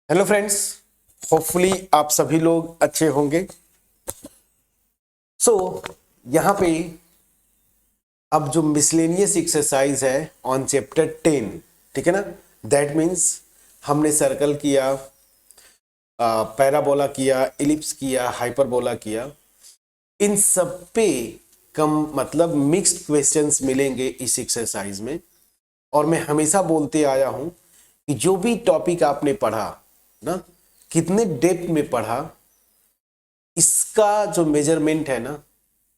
Hello friends, hopefully आप सभी लोग अच्छे होंगे। सो यहाँ पे अब जो मिसलेनियस एक्सरसाइज है ऑन चैप्टर 10, ठीक है ना। दैट मीन्स हमने सर्कल किया, पैराबोला किया, इलिप्स किया, हाइपरबोला किया। इन सब पे कम मतलब मिक्स्ड क्वेश्चंस मिलेंगे इस एक्सरसाइज में। और मैं हमेशा बोलते आया हूं कि जो भी टॉपिक आपने पढ़ा ना, कितने डेप्थ में पढ़ा, इसका जो मेजरमेंट है ना,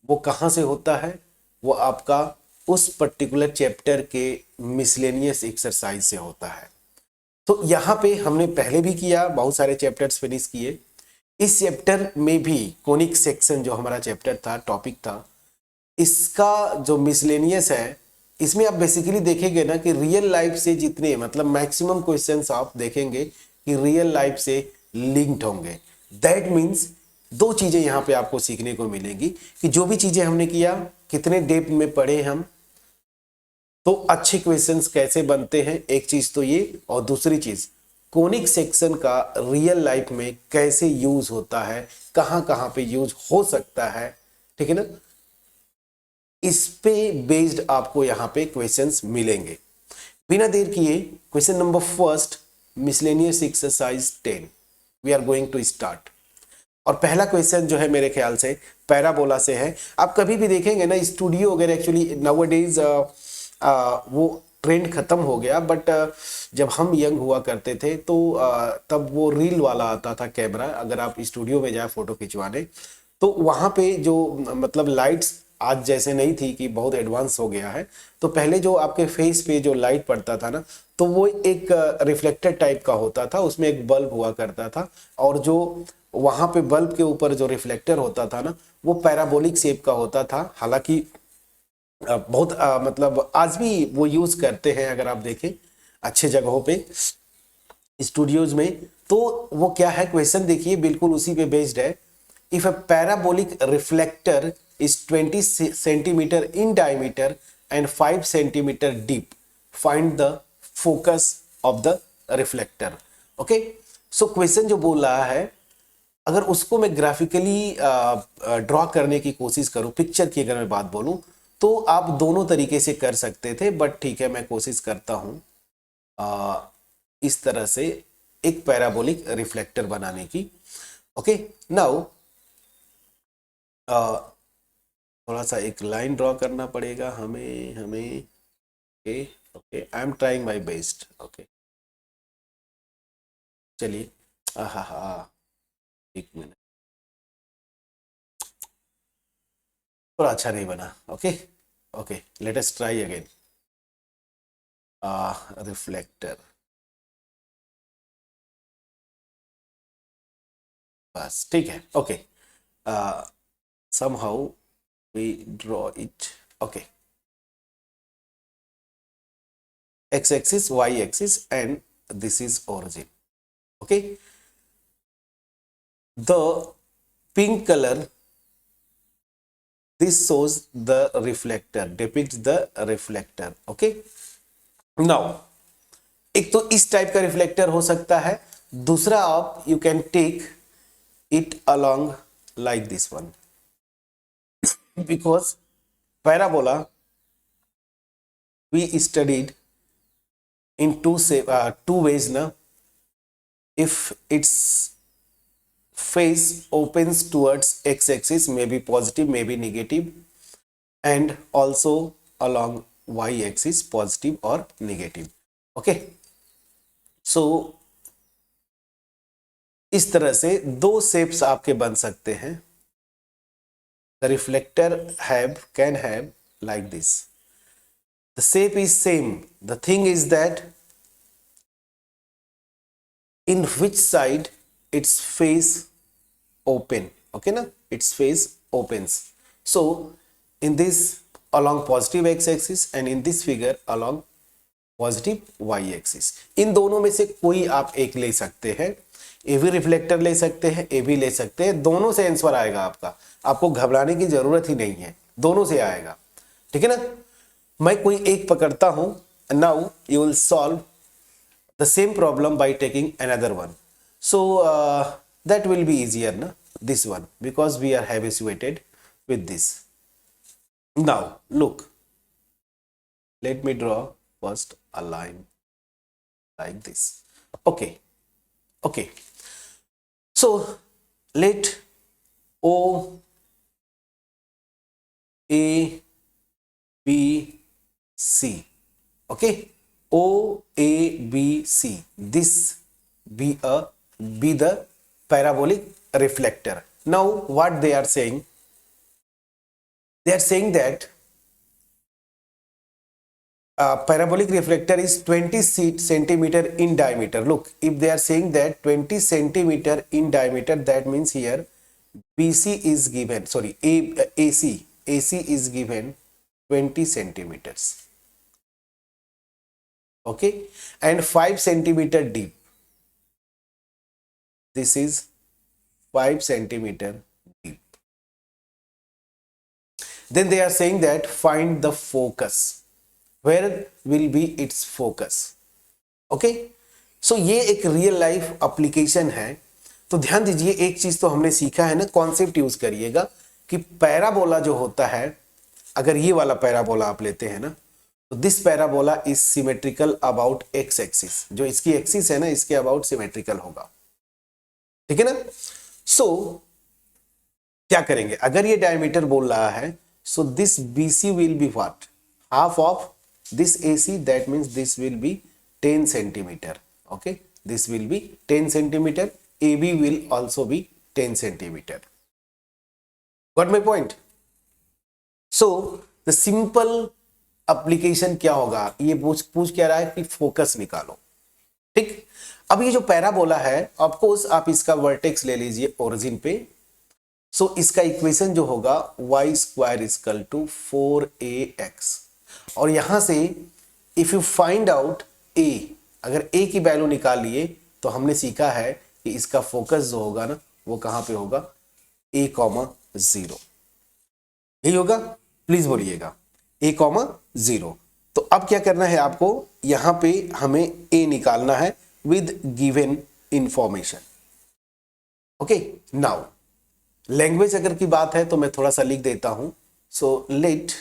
वो कहाँ से होता है? वो आपका उस पर्टिकुलर चैप्टर के मिसलेनियस एक्सरसाइज से होता है। तो यहाँ पे हमने पहले भी किया, बहुत सारे चैप्टर्स फिनिश किए। इस चैप्टर में भी कोनिक सेक्शन जो हमारा चैप्टर था, टॉपिक था, इसका जो मिसलेनियस है, इसमें आप बेसिकली देखेंगे ना कि रियल लाइफ से जितने मतलब मैक्सिमम क्वेश्चंस आप देखेंगे कि रियल लाइफ से लिंक्ड होंगे। दैट मीन्स दो चीजें यहाँ पे आपको सीखने को मिलेंगी कि जो भी चीजें हमने किया, कितने डेप्थ में पढ़े हम, तो अच्छे क्वेश्चंस कैसे बनते हैं, एक चीज तो ये। और दूसरी चीज, कोनिक सेक्शन का रियल लाइफ में कैसे यूज होता है, कहां कहां पे यूज हो सकता है, ठीक है ना। इस पे बेस्ड आपको यहां पे क्वेश्चंस मिलेंगे। बिना देर किए question number first, miscellaneous exercise 10, we are going to start. और पहला क्वेश्चन जो है मेरे ख्याल से पैराबोला से है। आप कभी भी देखेंगे ना, स्टूडियो वगैरह एक्चुअली नाउअडेज वो ट्रेंड खत्म हो गया, बट जब हम यंग हुआ करते थे तो तब वो रील वाला आता था कैमरा। अगर आप स्टूडियो में जाए फोटो खिंचवाने, तो वहां पे जो मतलब लाइट्स आज जैसे नहीं थी कि बहुत एडवांस हो गया है, तो पहले जो आपके फेस पे जो लाइट पड़ता था ना, तो वो एक रिफ्लेक्टर टाइप का होता था, उसमें एक बल्ब हुआ करता था। और जो वहां पे बल्ब के ऊपर जो रिफ्लेक्टर होता था ना, वो पैराबोलिक शेप का होता था। हालांकि बहुत मतलब आज भी वो यूज करते हैं, अगर आप देखें अच्छे जगहों पे, स्टूडियोज में। तो वो क्या है, क्वेश्चन देखिए, बिल्कुल उसी पे बेस्ड है। If a parabolic reflector is 20 centimetre in diameter and 5 centimetre deep, find the focus of the reflector. Okay, so question जो बोल रहा है, अगर उसको मैं ग्राफिकली ड्रॉ करने की कोशिश करूं, पिक्चर की अगर मैं बात बोलूं, तो आप दोनों तरीके से कर सकते थे, बट ठीक है, मैं कोशिश करता हूं इस तरह से एक पैराबोलिक रिफ्लेक्टर बनाने की। ओके, नाउ थोड़ा सा एक लाइन ड्रॉ करना पड़ेगा हमें हमें okay okay, I am trying my best. Okay, चलिए। हा हा, एक मिनट, थोड़ा अच्छा नहीं बना। Okay okay, let us try again. Reflector, बस ठीक है। Okay, somehow we draw it. Okay, x axis, y axis, and this is origin. Okay, the pink color, this shows the reflector, depicts the reflector. Okay, now एक तो इस type का reflector हो सकता है, दूसरा आप you can take it along like this one, because parabola we studied in two ways na. If its face opens towards x-axis, may be positive, may be negative, and also along y-axis, positive or negative. Okay, so इस तरह से दो shapes आपके बन सकते हैं। The reflector can have like this. The shape is same. The thing is that in which side its face open. Okay na, its face opens. So in this along positive x-axis, and in this figure along positive Y axis. इन दोनों में से कोई आप एक ले सकते हैं, ए भी रिफ्लेक्टर ले सकते हैं, ए भी ले सकते हैं, दोनों से आंसर आएगा आपका। आपको घबराने की जरूरत ही नहीं है, दोनों से आएगा, ठीक है ना। मैं कोई एक पकड़ता हूं, now you will solve the same problem by taking another one. So that will be easier, na? This one, because we are habituated with this. Now look, let me draw first a line like this. Okay, okay. So let O A B C, okay, O A B C, this be the parabolic reflector. Now what they are saying, they are saying that parabolic reflector is 20 centimeter in diameter. Look, if they are saying that 20 centimeter in diameter, that means here BC is given, sorry, AC is given 20 centimeters, okay, and 5 centimeter deep. This is 5 centimeter deep. Then they are saying that find the focus. Where will be its focus? Okay, so ये एक real life application है. तो ध्यान दीजिए, एक चीज तो हमने सीखा है ना, कॉन्सेप्ट यूज करिएगा कि पैराबोला जो होता है, अगर ये वाला पैराबोला आप लेते हैं ना, तो this parabola is symmetrical about x axis. जो इसकी एक्सिस है ना, इसके अबाउट सिमेट्रिकल होगा. ठीक है ना. सो क्या करेंगे, अगर ये डायमीटर बोल रहा है, so this BC will be what, half of this AC, that means this will be 10 centimeter. Okay, this will be 10 centimeter. AB will also be 10 centimeter. Got my point? So the simple application क्या होगा, ये पूछ क्या रहा है कि focus निकालो. ठीक. अब ये जो पैराबोला है, ऑफकोर्स आप इसका वर्टेक्स ले लीजिए ओरिजिन पे. सो इसका इक्वेशन जो होगा y square equal to 4ax, और यहां से if you find out a, अगर a की वैल्यू निकाल लिए तो हमने सीखा है कि इसका फोकस जो होगा ना, वो कहां पे होगा, a,0. यही होगा, प्लीज बोलिएगा a,0. तो अब क्या करना है आपको, यहां पे हमें a निकालना है with given information. Okay, now language अगर की बात है तो मैं थोड़ा सा लिख देता हूं. So let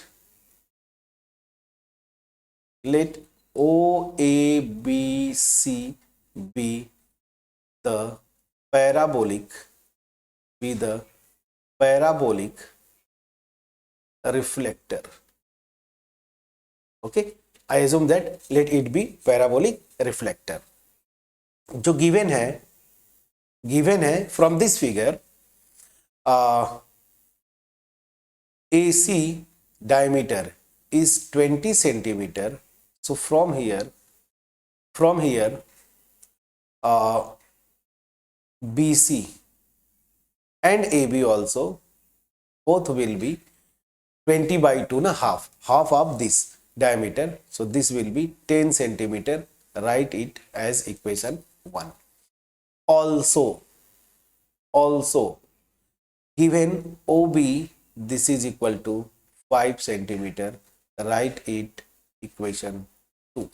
OABC be the parabolic reflector. Okay, I assume that let it be parabolic reflector. जो given है from this figure, AC diameter is 20 centimeter. So from here BC and AB also both will be 20 by 2 na, half of this diameter. So this will be 10 centimeter. Write it as equation 1. Also given OB, this is equal to 5 centimeter. Write it equation 2.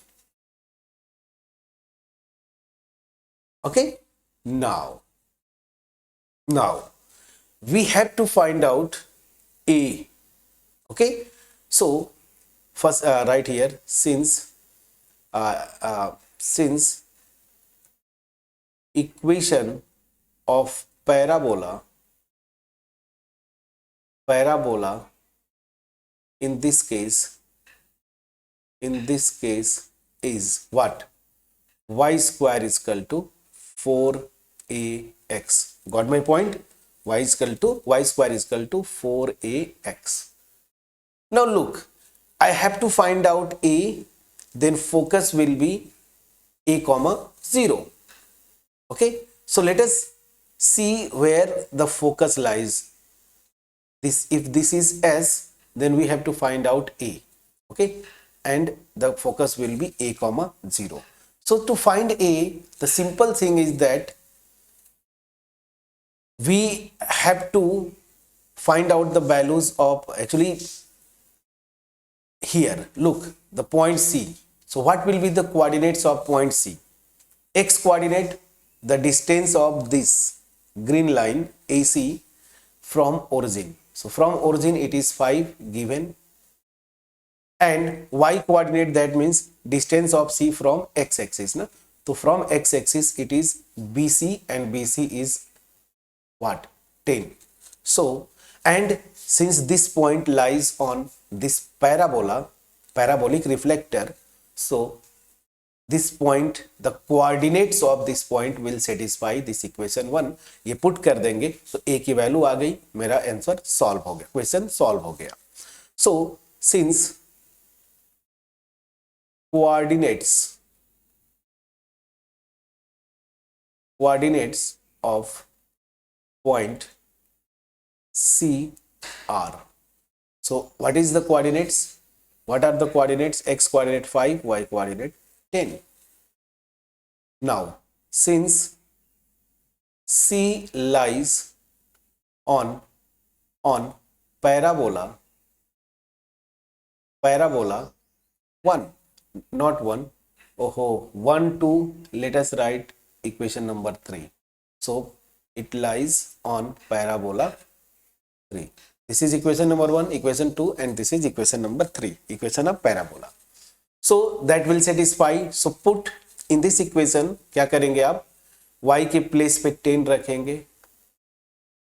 Okay, now we have to find out A. Okay, so first right here, since equation of parabola in this case is what, y square is equal to 4ax. Got my point? Y square is equal to 4ax. Now look, I have to find out A, then focus will be a,0. Okay, so let us see where the focus lies. If this is S, then we have to find out A. Okay, and the focus will be a,0. So to find A, the simple thing is that we have to find out the values of, actually here look, the point C. So what will be the coordinates of point C? X coordinate, the distance of this green line AC from origin. So from origin it is 5 given, and y coordinate, that means distance of C from x axis na. So from x axis it is BC, and BC is what, 10. So, and since this point lies on this parabolic reflector, so this point, the coordinates of this point will satisfy this equation 1. ये put कर देंगे तो a की value आ गई, मेरा answer solve हो गया, question solve हो गया. So since coordinates of point C are, so what is the coordinates? What are the coordinates? X coordinate 5, y coordinate 10. Now since C lies on parabola 1, not 1, 1, 2, let us write equation number 3. So it lies on parabola 3. This is equation number 1, equation 2, and this is equation number 3, equation of parabola. So that will satisfy. So put in this equation, क्या करेंगे आप, y के place पे 10 रखेंगे,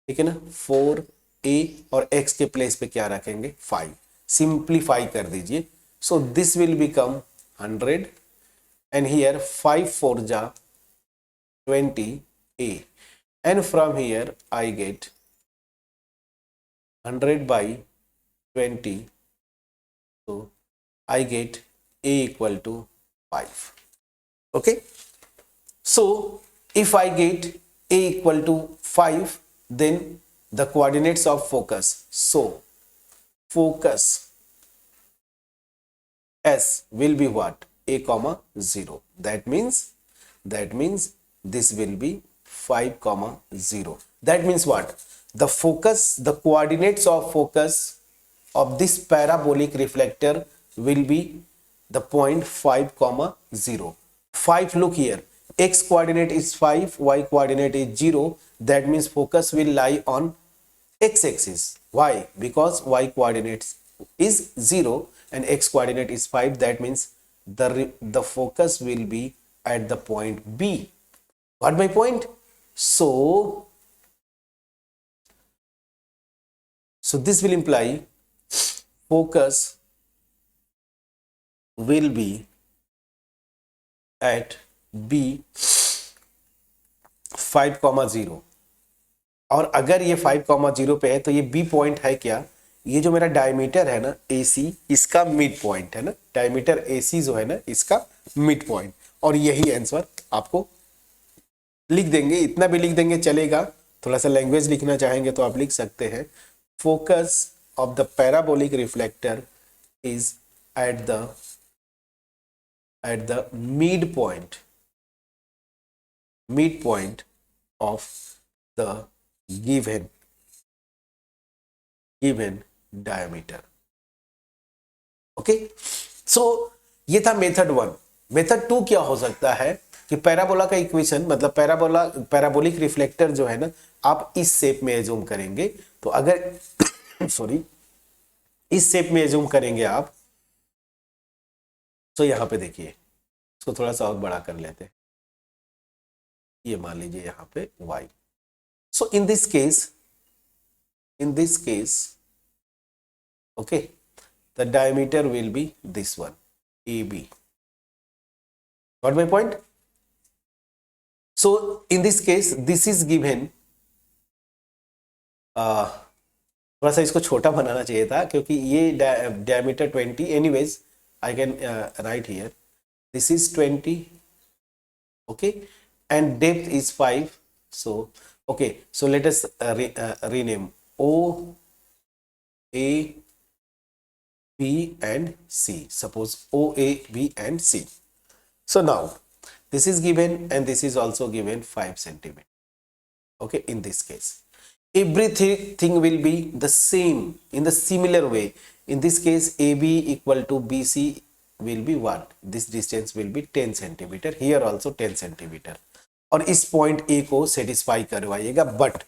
ठीक है ना, 4a, और x के प्लेस पे क्या रखेंगे, 5. सिंप्लीफाई कर दीजिए. So this will become 100, and here 5 4 ja 20a, and from here I get 100 by 20, so I get a equal to 5. Okay, so if I get a equal to 5, then the coordinates of focus, so focus S will be what, a comma 0. That means this will be 5 comma 0. That means what, the focus, the coordinates of focus of this parabolic reflector will be the point 5 comma 0. 5, look here, x coordinate is 5, y coordinate is 0. That means focus will lie on x axis. Why? Because y coordinates is 0 and x coordinate is 5. That means the focus will be at the point B. Got my point? So this will imply focus will be at B 5,0. और अगर ये 5,0 पे है तो ये B point है क्या, ये जो मेरा डायमीटर है ना AC, इसका मिड पॉइंट है ना, डायमीटर AC जो है ना इसका मिड पॉइंट, और यही आंसर आपको लिख देंगे. इतना भी लिख देंगे चलेगा, थोड़ा सा लैंग्वेज लिखना चाहेंगे तो आप लिख सकते हैं, focus of the parabolic reflector is at the mid point of the given diameter. Okay, so ये था मेथड 1. मेथड 2 क्या हो सकता है कि पैराबोला का इक्वेशन, मतलब पैराबोलिक रिफ्लेक्टर जो है ना, आप इस शेप में एज्यूम करेंगे. तो अगर सॉरी इस शेप में एज्यूम करेंगे आप, तो यहां पे देखिए, इसको थोड़ा सा और बड़ा कर लेते हैं, ये मान लीजिए यहां पे y. So in this case, okay, the diameter will be this one, AB. Got my point? So in this case, this is given. थोड़ा सा इसको छोटा बनाना चाहिए था क्योंकि ये diameter 20. Anyways, I can write here. This is 20. Okay, and depth is 5. So okay, so let us rename O, A, B and C. Suppose O, A, B and C. So now this is given and this is also given 5 centimeter. Okay, in this case everything will be the same in the similar way. In this case AB equal to BC will be what? This distance will be 10 centimeter. Here also 10 centimeter. और इस point A को satisfy करवाइएगा। But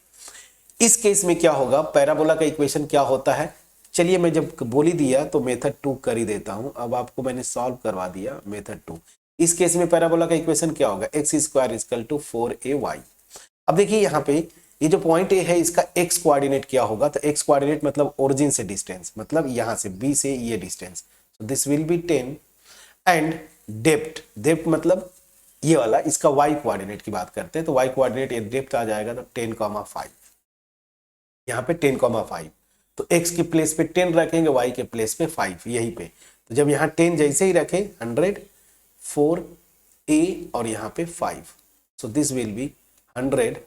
इस case में क्या होगा, parabola का equation क्या होता है, चलिए मैं जब बोल ही दिया तो मेथड 2 कर ही देता हूं। अब आपको मैंने सॉल्व करवा दिया मेथड 2। इस केस में पैराबोला का इक्वेशन क्या होगा, x square equal to 4ay। अब देखिए यहाँ पे ये जो पॉइंट ए है इसका एक्स कोऑर्डिनेट क्या होगा, तो एक्स कोऑर्डिनेट मतलब ओरिजिन से डिस्टेंस, मतलब यहां से बी से ये distance, so this will be 10 and depth मतलब ये वाला, इसका वाई कोऑर्डिनेट की बात करते हैं तो वाई कोऑर्डिनेट ये डेप्थ आ जाएगा तो 10,5, यहाँ पे 10,5। तो x के प्लेस पे 10 रखेंगे, y के प्लेस पे 5 यहीं पे। तो जब यहाँ 10 जैसे ही रखे 100 4a और यहाँ पे 5, so this will be 100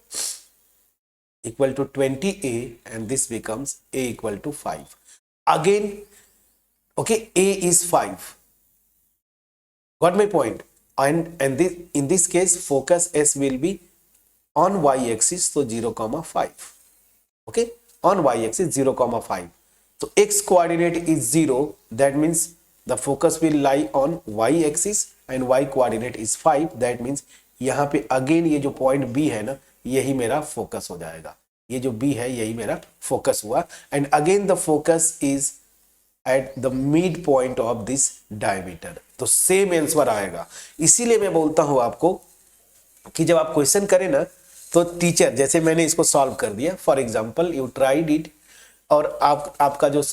equal to 20a and this becomes a equal to 5 again. Okay, a is 5, got my point, and this, in this case focus s will be on y axis, so 0,5. okay, on y axis 0,5. so x coordinate is 0, that means the focus will lie on y axis and y coordinate is 5, that means यहाँ पे again ये जो point b है ना, यही मेरा focus हो जाएगा, ये जो b है यही मेरा फोकस हुआ। And again the focus is at the mid point of this diameter, तो सेम आंसर आएगा। इसीलिए मैं बोलता हूं आपको कि जब आप क्वेश्चन करें ना तो टीचर, जैसे मैंने इसको सॉल्व कर दिया, for example you tried it और आपका जो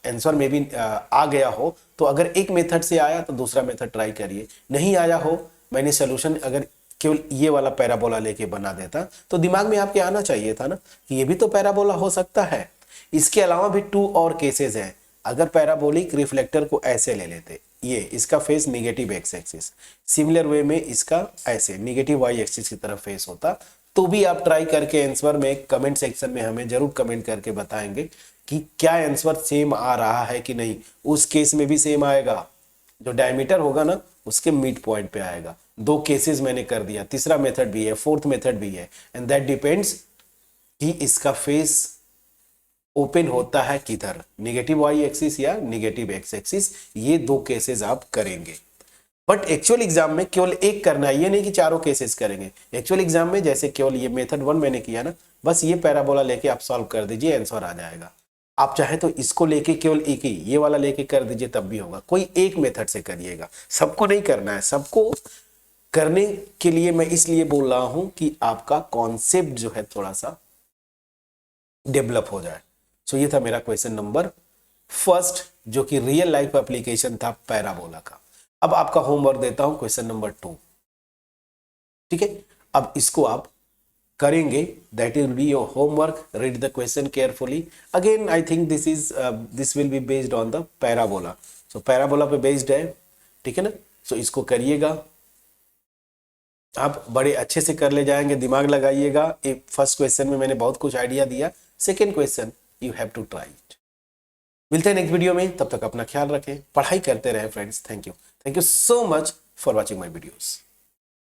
आंसर में भी आ गया हो, तो अगर एक मेथड से आया तो दूसरा मेथड ट्राई करिए, नहीं आया हो, मैंने सोल्यूशन अगर केवल ये वाला पैराबोला लेके बना देता तो दिमाग में आपके आना चाहिए था ना कि ये भी तो पैराबोला हो सकता है। इसके अलावा भी 2 और केसेस हैं। अगर पैराबोलिक रिफ्लेक्टर को ऐसे ले लेते, ये इसका face negative x axis, similar way में इसका ऐसे निगेटिव वाई एक्सिस की तरफ फेस होता, तो भी आप ट्राई करके आंसर में कमेंट सेक्शन में हमें जरूर कमेंट करके बताएंगे कि क्या आंसर सेम आ रहा है कि नहीं। उस केस में भी सेम आएगा, जो डायमीटर होगा ना उसके मिड पॉइंट पे आएगा। 2 केसेस मैंने कर दिया, तीसरा मेथड भी है, फोर्थ मेथड भी है, एंड दैट डिपेंड्स कि इसका फेस ओपन होता है किधर, निगेटिव वाई एक्सिस या निगेटिव एक्स एक्सिस, ये 2 केसेस आप करेंगे। बट एक्चुअल एग्जाम में केवल एक करना है, ये नहीं कि चारों केसेस करेंगे। एक्चुअल एग्जाम में जैसे केवल ये मेथड 1 मैंने किया ना, बस ये पैराबोला लेके आप सॉल्व कर दीजिए, आंसर आ जाएगा। आप चाहे तो इसको लेके केवल एक ही ये वाला लेके कर दीजिए तब भी होगा, कोई एक मेथड से करिएगा, सबको नहीं करना है। सबको करने के लिए मैं इसलिए बोल रहा हूं कि आपका कॉन्सेप्ट जो है थोड़ा सा डेवलप हो जाए। सो ये था मेरा क्वेश्चन नंबर फर्स्ट, जो कि रियल लाइफ एप्लीकेशन था पैराबोला का। अब आपका होमवर्क देता हूं क्वेश्चन नंबर 2, ठीक है। अब इसको आप करेंगे, that will be your homework. Read the question carefully. Again I think this will be based on the parabola, so parabola पे बेस्ड है, ठीक है ना। सो इसको करिएगा, आप बड़े अच्छे से कर ले जाएंगे, दिमाग लगाइएगा। फर्स्ट क्वेश्चन में मैंने बहुत कुछ आइडिया दिया, second question you have to try it. मिलते हैं नेक्स्ट वीडियो में, तब तक अपना ख्याल रखें, पढ़ाई करते रहें friends. Thank you so much for watching my videos.